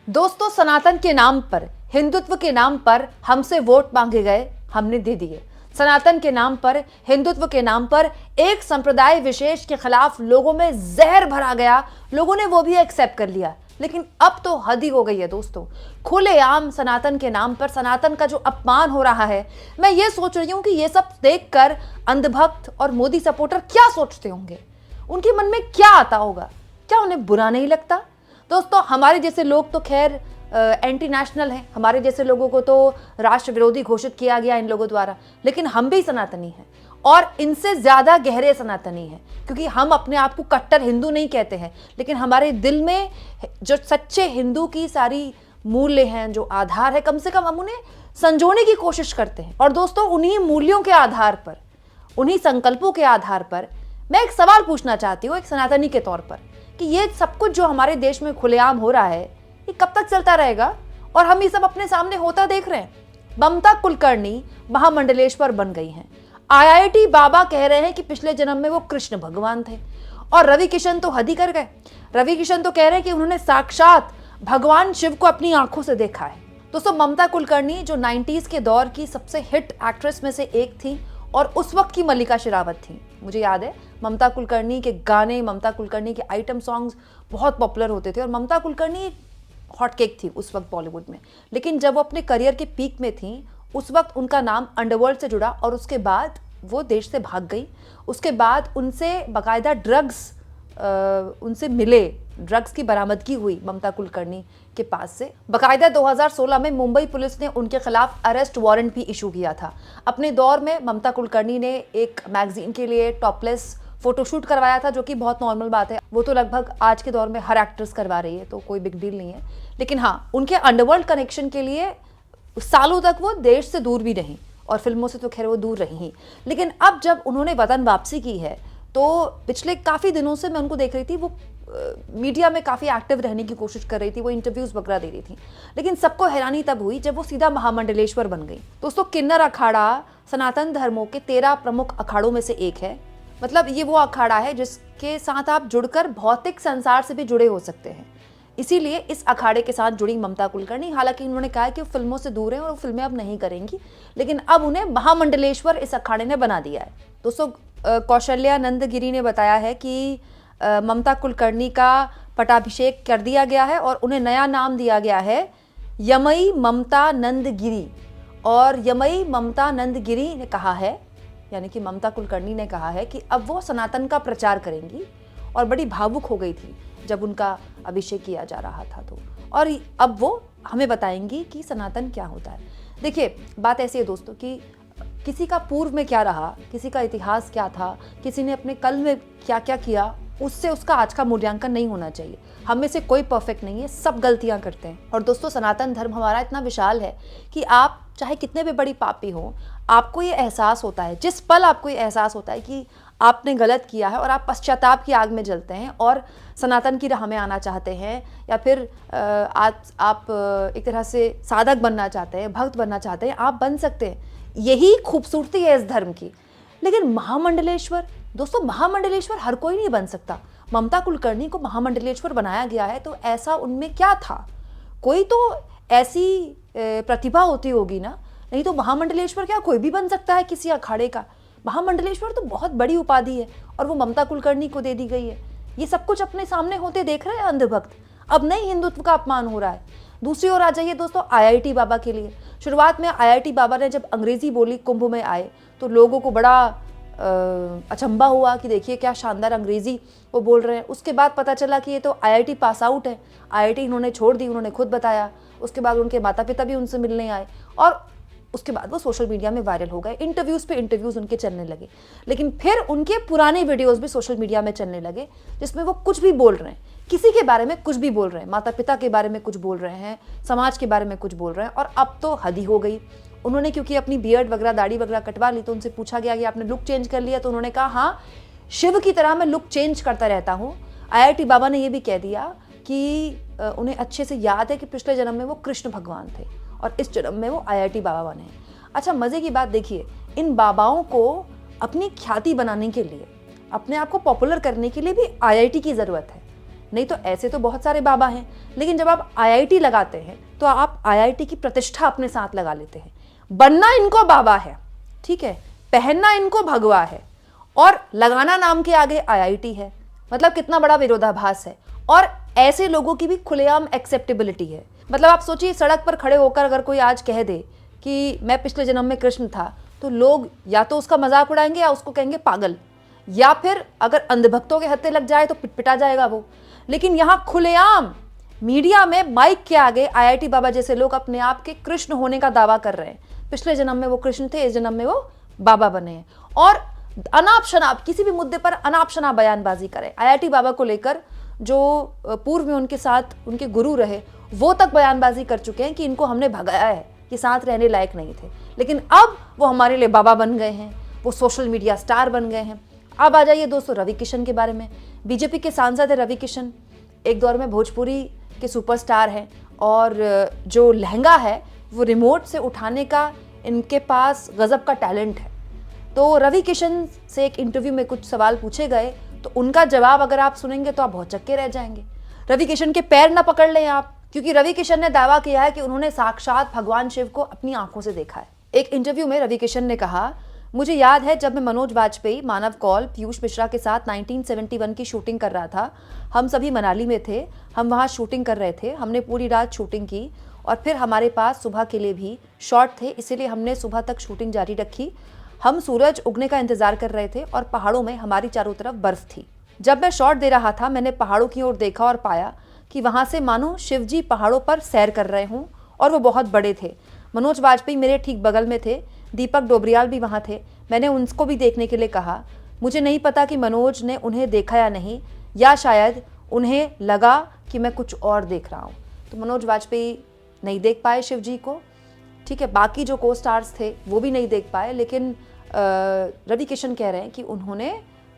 दोस्तों, सनातन के नाम पर, हिंदुत्व के नाम पर हमसे वोट मांगे गए, हमने दे दिए। सनातन के नाम पर, हिंदुत्व के नाम पर एक संप्रदाय विशेष के खिलाफ लोगों में जहर भरा गया, लोगों ने वो भी एक्सेप्ट कर लिया। लेकिन अब तो हद ही हो गई है दोस्तों। खुलेआम सनातन के नाम पर सनातन का जो अपमान हो रहा है, मैं ये सोच रही हूं कि ये सब देखकर अंधभक्त और मोदी सपोर्टर क्या सोचते होंगे, उनके मन में क्या आता होगा। क्या उन्हें बुरा नहीं लगता? दोस्तों, हमारे जैसे लोग तो खैर एंटी नेशनल हैं, हमारे जैसे लोगों को तो राष्ट्र विरोधी घोषित किया गया इन लोगों द्वारा, लेकिन हम भी सनातनी हैं और इनसे ज्यादा गहरे सनातनी हैं, क्योंकि हम अपने आप को कट्टर हिंदू नहीं कहते हैं, लेकिन हमारे दिल में जो सच्चे हिंदू की सारी मूल्य हैं, जो आधार है, कम से कम हम उन्हें संजोने की कोशिश करते हैं। और दोस्तों, उन्हीं मूल्यों के आधार पर, उन्हीं संकल्पों के आधार पर मैं एक सवाल पूछना चाहती हूँ एक सनातनी के तौर पर, कि ये सब कुछ जो हमारे देश में खुलेआम हो रहा है, ये कब तक चलता रहेगा? और हम ये सब अपने सामने होता देख रहे हैं। ममता कुलकर्णी महामंडलेश्वर बन गई हैं। आईआईटी बाबा कह रहे हैं कि पिछले जन्म में वो कृष्ण भगवान थे। और रवि किशन तो हद ही कर गए। रवि किशन तो कह रहे हैं कि उन्होंने साक्षात भगवान शिव को अपनी आंखों से देखा है। दोस्तों, ममता कुलकर्णी जो 90s के दौर की सबसे हिट एक्ट्रेस में से एक थी और उस वक्त की मल्लिका शेरावत थी। मुझे याद है ममता कुलकर्णी के गाने, ममता कुलकर्णी के आइटम सॉन्ग्स बहुत पॉपुलर होते थे और ममता कुलकर्णी हॉट केक थी उस वक्त बॉलीवुड में। लेकिन जब वो अपने करियर के पीक में थी, उस वक्त उनका नाम अंडरवर्ल्ड से जुड़ा और उसके बाद वो देश से भाग गई। उसके बाद उनसे बाकायदा ड्रग्स उनसे मिले, ड्रग्स की बरामदगी हुई ममता कुलकर्णी के पास से। बाकायदा 2016 में मुंबई पुलिस ने उनके खिलाफ अरेस्ट वारंट भी इशू किया था। अपने दौर में ममता कुलकर्णी ने एक मैगजीन के लिए टॉपलेस फोटोशूट करवाया था, जो कि बहुत नॉर्मल बात है। वो तो लगभग आज के दौर में हर एक्ट्रेस करवा रही है, तो कोई बिग डील नहीं है। लेकिन हाँ, उनके अंडरवर्ल्ड कनेक्शन के लिए सालों तक वो देश से दूर भी रहीं और फिल्मों से तो खैर वो दूर रही ही। लेकिन अब जब उन्होंने वतन वापसी की है, तो पिछले काफ़ी दिनों से मैं उनको देख रही थी, वो मीडिया में काफ़ी एक्टिव रहने की कोशिश कर रही थी, वो इंटरव्यूज़ वगैरह दे रही थी। लेकिन सबको हैरानी तब हुई जब वो सीधा महामंडलेश्वर बन गई। दोस्तों, किन्नर अखाड़ा सनातन धर्मों के 13 प्रमुख अखाड़ों में से एक है। मतलब ये वो अखाड़ा है जिसके साथ आप जुड़कर भौतिक संसार से भी जुड़े हो सकते हैं। इसीलिए इस अखाड़े के साथ जुड़ी ममता कुलकर्णी, हालांकि उन्होंने कहा है कि वो फिल्मों से दूर हैं और वो फिल्में अब नहीं करेंगी, लेकिन अब उन्हें महामंडलेश्वर इस अखाड़े ने बना दिया है। दोस्तों, कौशल्या नंदगिरी ने बताया है कि ममता कुलकर्णी का पटाभिषेक कर दिया गया है और उन्हें नया नाम दिया गया है यमई ममता नंदगिरी। और यमई ममता नंदगिरी ने कहा है, यानी कि ममता कुलकर्णी ने कहा है कि अब वो सनातन का प्रचार करेंगी और बड़ी भावुक हो गई थी जब उनका अभिषेक किया जा रहा था। तो और अब वो हमें बताएंगी कि सनातन क्या होता है। देखिए, बात ऐसी है दोस्तों कि किसी का पूर्व में क्या रहा, किसी का इतिहास क्या था, किसी ने अपने कल में क्या क्या किया, उससे उसका आज का मूल्यांकन नहीं होना चाहिए। हम में से कोई परफेक्ट नहीं है, सब गलतियां करते हैं। और दोस्तों, सनातन धर्म हमारा इतना विशाल है कि आप चाहे कितने भी बड़ी पापी हो, आपको ये एहसास होता है, जिस पल आपको ये एहसास होता है कि आपने गलत किया है और आप पश्चाताप की आग में जलते हैं और सनातन की राह में आना चाहते हैं, या फिर आज आप एक तरह से साधक बनना चाहते हैं, भक्त बनना चाहते हैं, आप बन सकते हैं। यही खूबसूरती है इस धर्म की। लेकिन महामंडलेश्वर, दोस्तों, महामंडलेश्वर हर कोई नहीं बन सकता। ममता कुलकर्णी को महामंडलेश्वर बनाया गया है, तो ऐसा उनमें क्या था? कोई तो ऐसी प्रतिभा होती होगी ना, नहीं तो महामंडलेश्वर क्या कोई भी बन सकता है किसी अखाड़े का? महामंडलेश्वर तो बहुत बड़ी उपाधि है और वो ममता कुलकर्णी को दे दी गई है। ये सब कुछ अपने सामने होते देख रहे हैं अंधभक्त। अब नहीं हिंदुत्व का अपमान हो रहा है। दूसरी ओर आ जाइए दोस्तों, आईआईटी बाबा के लिए। शुरुआत में आईआईटी बाबा ने जब अंग्रेजी बोली कुंभ में आए, तो लोगों को बड़ा अचंभा हुआ कि देखिए क्या शानदार अंग्रेजी वो बोल रहे हैं। उसके बाद पता चला कि ये तो आईआईटी पास आउट है। आईआईटी इन्होंने छोड़ दी, उन्होंने खुद बताया। उसके बाद उनके माता पिता भी उनसे मिलने आए और उसके बाद वो सोशल मीडिया में वायरल हो गए। इंटरव्यूज़ पे इंटरव्यूज़ उनके चलने लगे। लेकिन फिर उनके पुराने वीडियोज़ भी सोशल मीडिया में चलने लगे, जिसमें वो कुछ भी बोल रहे हैं, किसी के बारे में कुछ भी बोल रहे हैं, माता पिता के बारे में कुछ बोल रहे हैं, समाज के बारे में कुछ बोल रहे हैं। और अब तो हद ही हो गई। उन्होंने क्योंकि अपनी बियर्ड वगैरह, दाढ़ी वगैरह कटवा ली, तो उनसे पूछा गया कि आपने लुक चेंज कर लिया, तो उन्होंने कहा हाँ, शिव की तरह मैं लुक चेंज करता रहता हूँ। आईआईटी बाबा ने ये भी कह दिया कि उन्हें अच्छे से याद है कि पिछले जन्म में वो कृष्ण भगवान थे और इस जन्म में वो आईआईटी बाबा बने हैं। अच्छा, मज़े की बात देखिए, इन बाबाओं को अपनी ख्याति बनाने के लिए, अपने आप को पॉपुलर करने के लिए भी आईआईटी की ज़रूरत है। नहीं तो ऐसे तो बहुत सारे बाबा हैं, लेकिन जब आप IIT लगाते हैं तो आप IIT की प्रतिष्ठा अपने साथ लगा लेते हैं। बनना इनको बाबा है, ठीक है, पहनना इनको भगवा है और लगाना नाम के आगे IIT है। मतलब कितना बड़ा विरोधाभास है। और ऐसे लोगों की भी खुलेआम एक्सेप्टेबिलिटी है। मतलब आप सोचिए, सड़क पर खड़े होकर अगर कोई आज कह दे कि मैं पिछले जन्म में कृष्ण था, तो लोग या तो उसका मजाक उड़ाएंगे या उसको कहेंगे पागल, या फिर अगर अंधभक्तों के हत्थे लग जाए तो पिटपिटा जाएगा वो। लेकिन यहाँ खुलेआम मीडिया में माइक के आगे IIT बाबा जैसे लोग अपने आप के कृष्ण होने का दावा कर रहे हैं। पिछले जन्म में वो कृष्ण थे, इस जन्म में वो बाबा बने हैं और अनाप शनाप किसी भी मुद्दे पर अनाप शनाप बयानबाजी करें। IIT बाबा को लेकर जो पूर्व में उनके साथ उनके गुरु रहे वो तक बयानबाजी कर चुके हैं कि इनको हमने भगाया है, कि साथ रहने लायक नहीं थे, लेकिन अब वो हमारे लिए बाबा बन गए हैं, वो सोशल मीडिया स्टार बन गए हैं। अब आ जाइए दोस्तों रवि किशन के बारे में। बीजेपी के सांसद है रवि किशन, एक दौर में भोजपुरी के सुपरस्टार हैं और जो लहंगा है वो रिमोट से उठाने का इनके पास गजब का टैलेंट है। तो रवि किशन से एक इंटरव्यू में कुछ सवाल पूछे गए तो उनका जवाब अगर आप सुनेंगे तो आप बहुत चक्के रह जाएंगे। रवि किशन के पैर ना पकड़ लें आप, क्योंकि रवि किशन ने दावा किया है कि उन्होंने साक्षात भगवान शिव को अपनी आंखों से देखा है। एक इंटरव्यू में रवि किशन ने कहा, मुझे याद है जब मैं मनोज वाजपेयी, मानव कौल, पीयूष मिश्रा के साथ 1971 की शूटिंग कर रहा था। हम सभी मनाली में थे, हम वहाँ शूटिंग कर रहे थे, हमने पूरी रात शूटिंग की और फिर हमारे पास सुबह के लिए भी शॉट थे, इसीलिए हमने सुबह तक शूटिंग जारी रखी। हम सूरज उगने का इंतजार कर रहे थे और पहाड़ों में हमारी चारों तरफ बर्फ थी। जब मैं शॉट दे रहा था मैंने पहाड़ों की ओर देखा और पाया कि वहाँ से मानो शिव जी पहाड़ों पर सैर कर रहे हों और वो बहुत बड़े थे। मनोज वाजपेयी मेरे ठीक बगल में थे, दीपक डोबरियाल भी वहाँ थे। मैंने उनको भी देखने के लिए कहा। मुझे नहीं पता कि मनोज ने उन्हें देखा या नहीं, या शायद उन्हें लगा कि मैं कुछ और देख रहा हूँ। तो मनोज वाजपेयी नहीं देख पाए शिव जी को, ठीक है, बाकी जो को स्टार्स थे वो भी नहीं देख पाए, लेकिन रवि किशन कह रहे हैं कि उन्होंने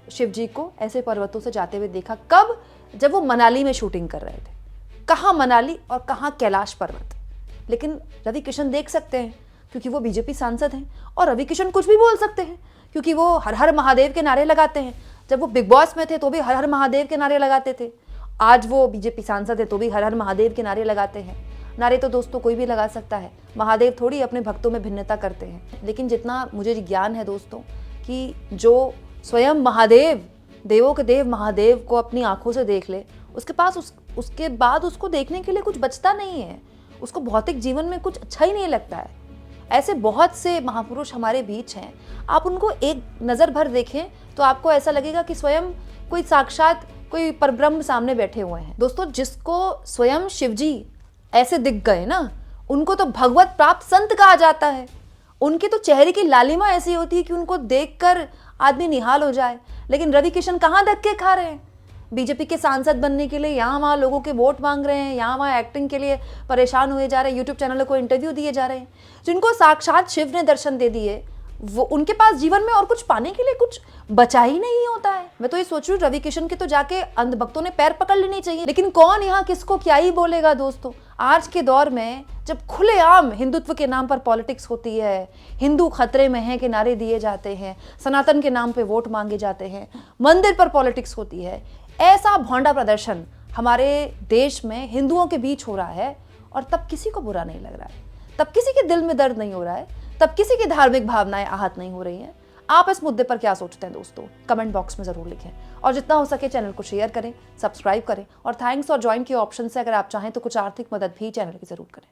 शिव जी को ऐसे पर्वतों से जाते हुए देखा। कब? जब वो मनाली में शूटिंग कर रहे थे। कहाँ मनाली और कहाँ कैलाश पर्वत, लेकिन रवि किशन देख सकते हैं क्योंकि वो बीजेपी सांसद हैं। और रवि किशन कुछ भी बोल सकते हैं क्योंकि वो हर हर महादेव के नारे लगाते हैं। जब वो बिग बॉस में थे तो भी हर हर महादेव के नारे लगाते थे, आज वो बीजेपी सांसद है तो भी हर हर महादेव के नारे लगाते हैं। नारे तो दोस्तों कोई भी लगा सकता है, महादेव थोड़ी अपने भक्तों में भिन्नता करते हैं। लेकिन जितना मुझे ज्ञान है दोस्तों कि जो स्वयं महादेव, देवों के देव महादेव को अपनी आंखों से देख ले, उसके पास उसके बाद उसको देखने के लिए कुछ बचता नहीं है, उसको भौतिक जीवन में कुछ अच्छा ही नहीं लगता है। ऐसे बहुत से महापुरुष हमारे बीच हैं, आप उनको एक नज़र भर देखें तो आपको ऐसा लगेगा कि स्वयं कोई साक्षात कोई परब्रह्म सामने बैठे हुए हैं। दोस्तों जिसको स्वयं शिवजी ऐसे दिख गए ना, उनको तो भगवत प्राप्त संत कहा जाता है। उनके तो चेहरे की लालिमा ऐसी होती है कि उनको देखकर आदमी निहाल हो जाए। लेकिन रवि किशन कहाँ धक्के खा रहे हैं? बीजेपी के सांसद बनने के लिए यहाँ वहाँ लोगों के वोट मांग रहे हैं, यहाँ वहाँ एक्टिंग के लिए परेशान हुए जा रहे हैं, यूट्यूब चैनलों को इंटरव्यू दिए जा रहे हैं। जिनको साक्षात शिव ने दर्शन दे दिए, वो उनके पास जीवन में और कुछ पाने के लिए कुछ बचा ही नहीं होता है। मैं तो ये सोच रही हूँ रवि किशन के तो जाके अंधभक्तों ने पैर पकड़ लेनी चाहिए, लेकिन कौन यहाँ किसको क्या ही बोलेगा। दोस्तों आज के दौर में जब खुलेआम हिंदुत्व के नाम पर पॉलिटिक्स होती है, हिंदू खतरे में है के नारे दिए जाते हैं, सनातन के नाम पे वोट मांगे जाते हैं, मंदिर पर पॉलिटिक्स होती है, ऐसा भौंडा प्रदर्शन हमारे देश में हिंदुओं के बीच हो रहा है और तब किसी को बुरा नहीं लग रहा है, तब किसी के दिल में दर्द नहीं हो रहा है, तब किसी की धार्मिक भावनाएं आहत नहीं हो रही हैं। आप इस मुद्दे पर क्या सोचते हैं दोस्तों? कमेंट बॉक्स में जरूर लिखें और जितना हो सके चैनल को शेयर करें, सब्सक्राइब करें और थैंक्स और ज्वाइन के ऑप्शन से अगर आप चाहें तो कुछ आर्थिक मदद भी चैनल की जरूर करें।